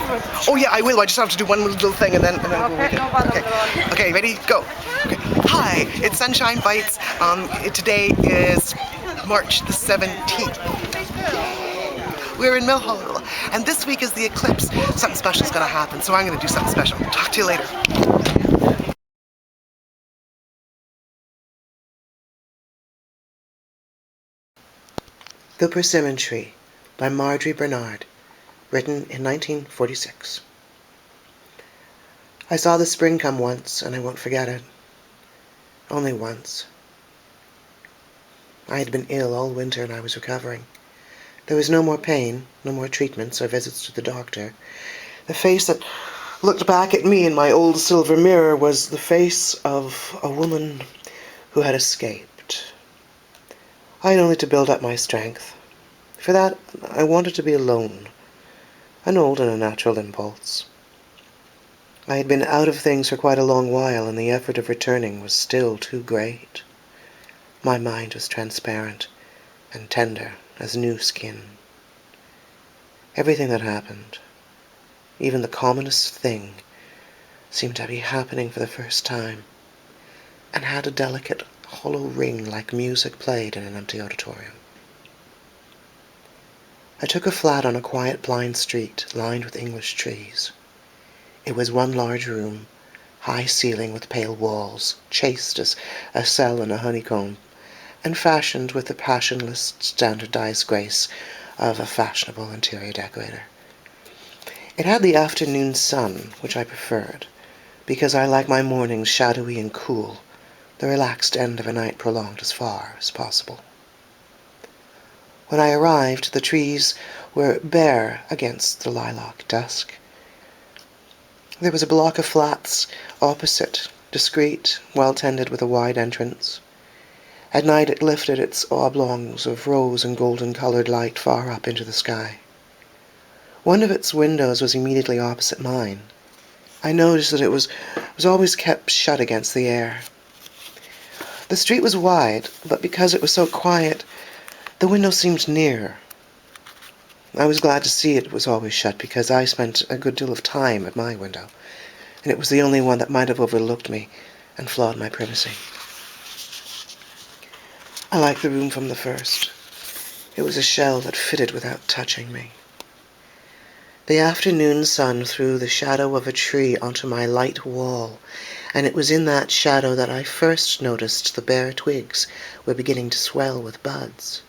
Oh yeah, I will. I just have to do one little thing and then we'll make it. Okay. Okay, ready? Go. Okay. Hi, it's Sunshine Bites. Today is March the 17th. We're in Millhall, and this week is the eclipse. Something special is going to happen, so I'm going to do something special. Talk to you later. The Persimmon Tree by Marjorie Bernard, written in 1946. I saw the spring come once, and I won't forget it. Only once. I had been ill all winter and I was recovering. There was no more pain, no more treatments or visits to the doctor. The face that looked back at me in my old silver mirror was the face of a woman who had escaped. I had only to build up my strength. For that, I wanted to be alone, an old and a natural impulse. I had been out of things for quite a long while, and the effort of returning was still too great. My mind was transparent and tender as new skin. Everything that happened, even the commonest thing, seemed to be happening for the first time, and had a delicate, hollow ring like music played in an empty auditorium. I took a flat on a quiet blind street lined with English trees. It was one large room, high ceiling with pale walls, chaste as a cell in a honeycomb, and fashioned with the passionless, standardized grace of a fashionable interior decorator. It had the afternoon sun, which I preferred, because I like my mornings shadowy and cool, the relaxed end of a night prolonged as far as possible. When I arrived, the trees were bare against the lilac dusk. There was a block of flats opposite, discreet, well-tended with a wide entrance. At night it lifted its oblongs of rose and golden-coloured light far up into the sky. One of its windows was immediately opposite mine. I noticed that it was always kept shut against the air. The street was wide, but because it was so quiet, the window seemed near. I was glad to see it was always shut, because I spent a good deal of time at my window, and it was the only one that might have overlooked me and flawed my privacy. I liked the room from the first. It was a shell that fitted without touching me. The afternoon sun threw the shadow of a tree onto my light wall, and it was in that shadow that I first noticed the bare twigs were beginning to swell with buds.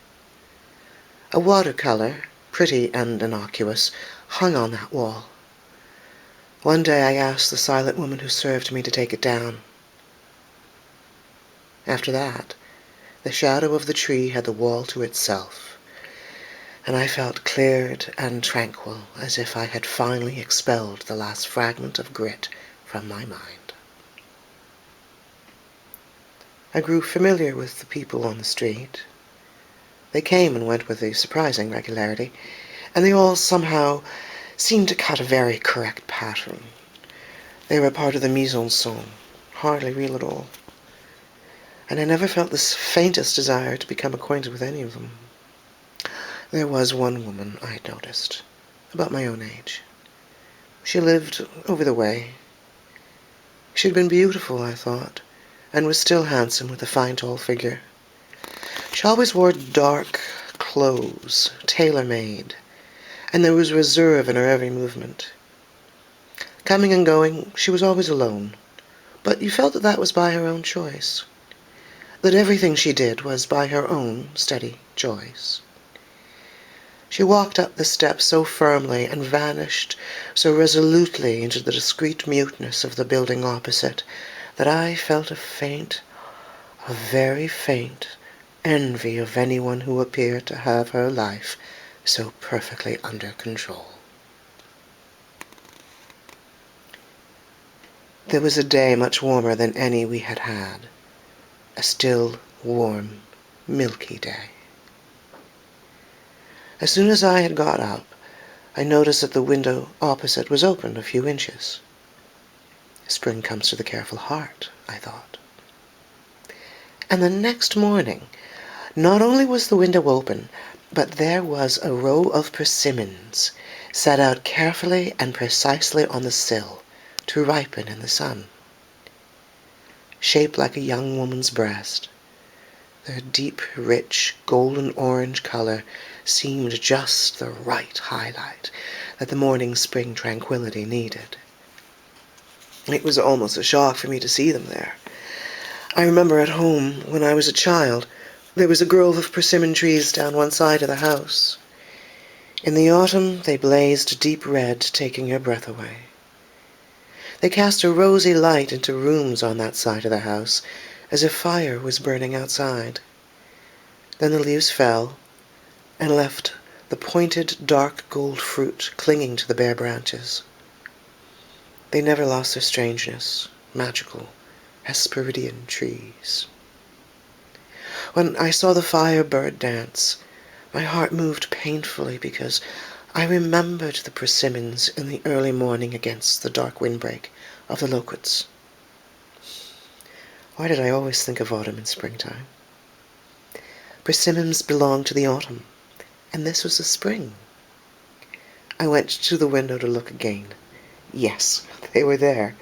A watercolor, pretty and innocuous, hung on that wall. One day I asked the silent woman who served me to take it down. After that, the shadow of the tree had the wall to itself, and I felt cleared and tranquil, as if I had finally expelled the last fragment of grit from my mind. I grew familiar with the people on the street. They came and went with a surprising regularity, and they all somehow seemed to cut a very correct pattern. They were part of the mise en scène, hardly real at all. And I never felt the faintest desire to become acquainted with any of them. There was one woman I had noticed, about my own age. She lived over the way. She had been beautiful, I thought, and was still handsome with a fine tall figure. She always wore dark clothes, tailor-made, and there was reserve in her every movement. Coming and going, she was always alone, but you felt that that was by her own choice, that everything she did was by her own steady choice. She walked up the steps so firmly and vanished so resolutely into the discreet muteness of the building opposite that I felt a very faint, envy of anyone who appeared to have her life so perfectly under control. There was a day much warmer than any we had had, a still, warm, milky day. As soon as I had got up, I noticed that the window opposite was open a few inches. Spring comes to the careful heart, I thought. And the next morning, not only was the window open, but there was a row of persimmons, set out carefully and precisely on the sill to ripen in the sun. Shaped like a young woman's breast, their deep, rich, golden-orange color seemed just the right highlight that the morning spring tranquility needed. It was almost a shock for me to see them there. I remember at home, when I was a child, there was a grove of persimmon trees down one side of the house. In the autumn they blazed deep red, taking your breath away. They cast a rosy light into rooms on that side of the house, as if fire was burning outside. Then the leaves fell, and left the pointed, dark gold fruit clinging to the bare branches. They never lost their strangeness, magical, Hesperidian trees. When I saw the fire-bird dance, my heart moved painfully because I remembered the persimmons in the early morning against the dark windbreak of the loquats. Why did I always think of autumn and springtime? Persimmons belonged to the autumn, and this was the spring. I went to the window to look again. Yes, they were there.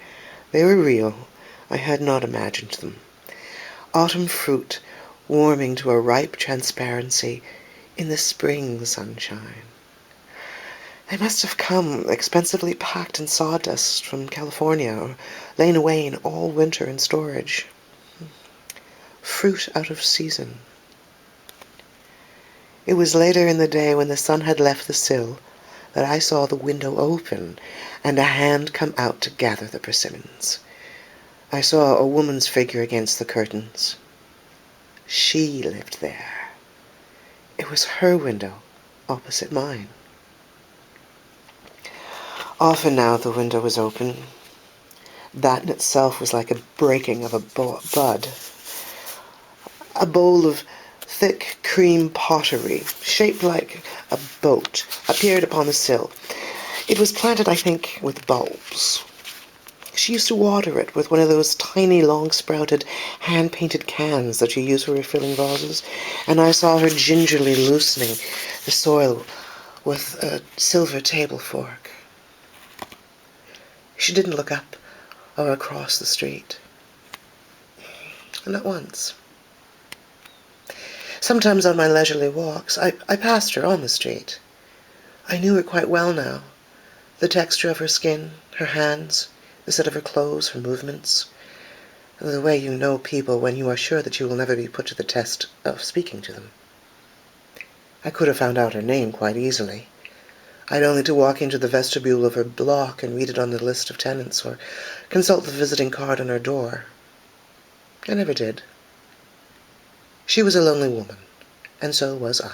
They were real. I had not imagined them. Autumn fruit warming to a ripe transparency in the spring sunshine. They must have come expensively packed in sawdust from California or lain away in all winter in storage. Fruit out of season. It was later in the day, when the sun had left the sill, that I saw the window open and a hand come out to gather the persimmons. I saw a woman's figure against the curtains. She lived there. It was her window, opposite mine. Often now the window was open. That in itself was like a breaking of a bud. A bowl of thick cream pottery, shaped like a boat, appeared upon the sill. It was planted, I think, with bulbs. She used to water it with one of those tiny, long-sprouted, hand-painted cans that you use for refilling vases, and I saw her gingerly loosening the soil with a silver table fork. She didn't look up or across the street. Not once. Sometimes on my leisurely walks, I passed her on the street. I knew her quite well now. The texture of her skin, her hands, the set of her clothes, her movements. The way you know people when you are sure that you will never be put to the test of speaking to them. I could have found out her name quite easily. I had only to walk into the vestibule of her block and read it on the list of tenants, or consult the visiting card on her door. I never did. She was a lonely woman, and so was I.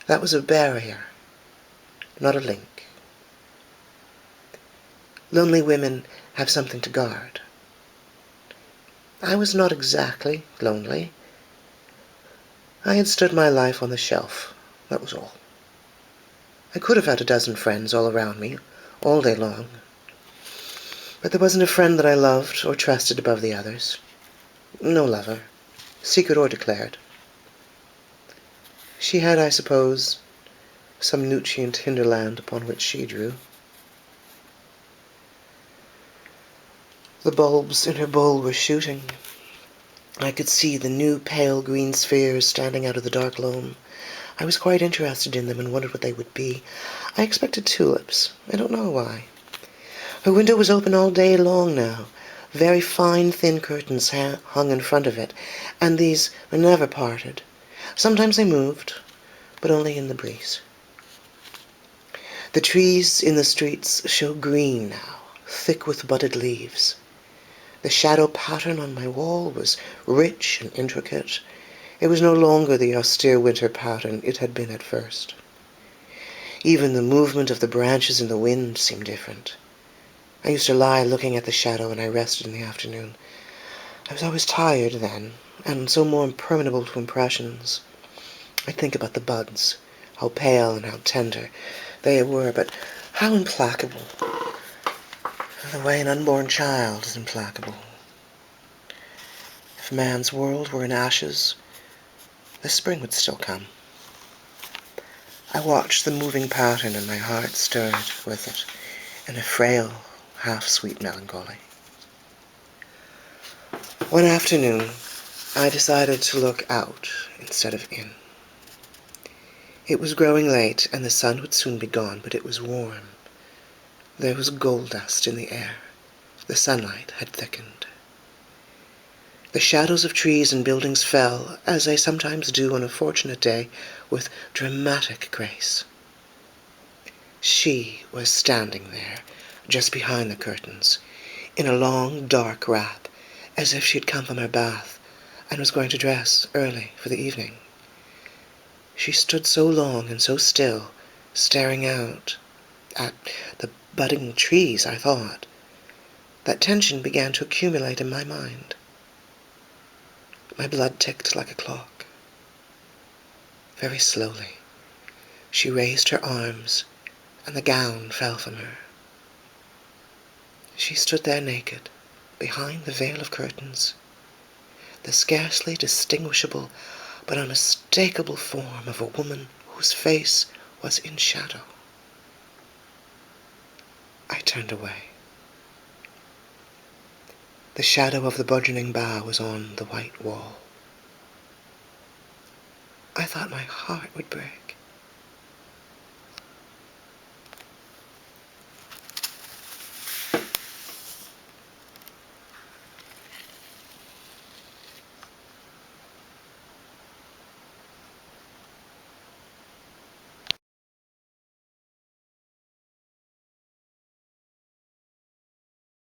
That was a barrier, not a link. Lonely women have something to guard. I was not exactly lonely. I had stood my life on the shelf, that was all. I could have had a dozen friends all around me, all day long. But there wasn't a friend that I loved or trusted above the others. No lover, secret or declared. She had, I suppose, some nutrient hinterland upon which she drew. The bulbs in her bowl were shooting. I could see the new pale green spheres standing out of the dark loam. I was quite interested in them and wondered what they would be. I expected tulips. I don't know why. Her window was open all day long now. Very fine, thin curtains hung in front of it, and these were never parted. Sometimes they moved, but only in the breeze. The trees in the streets show green now, thick with budded leaves. The shadow pattern on my wall was rich and intricate. It was no longer the austere winter pattern it had been at first. Even the movement of the branches in the wind seemed different. I used to lie looking at the shadow when I rested in the afternoon. I was always tired then, and so more impermeable to impressions. I'd think about the buds, how pale and how tender they were, but how implacable. The way an unborn child is implacable. If man's world were in ashes, the spring would still come. I watched the moving pattern and my heart stirred with it in a frail, half-sweet melancholy. One afternoon, I decided to look out instead of in. It was growing late, and the sun would soon be gone, but it was warm. There was gold dust in the air. The sunlight had thickened. The shadows of trees and buildings fell, as they sometimes do on a fortunate day, with dramatic grace. She was standing there, just behind the curtains, in a long, dark wrap, as if she had come from her bath and was going to dress early for the evening. She stood so long and so still, staring out at the budding trees, I thought, that tension began to accumulate in my mind. My blood ticked like a clock. Very slowly, she raised her arms, and the gown fell from her. She stood there naked, behind the veil of curtains, the scarcely distinguishable but unmistakable form of a woman whose face was in shadow. I turned away. The shadow of the burgeoning bough was on the white wall. I thought my heart would break.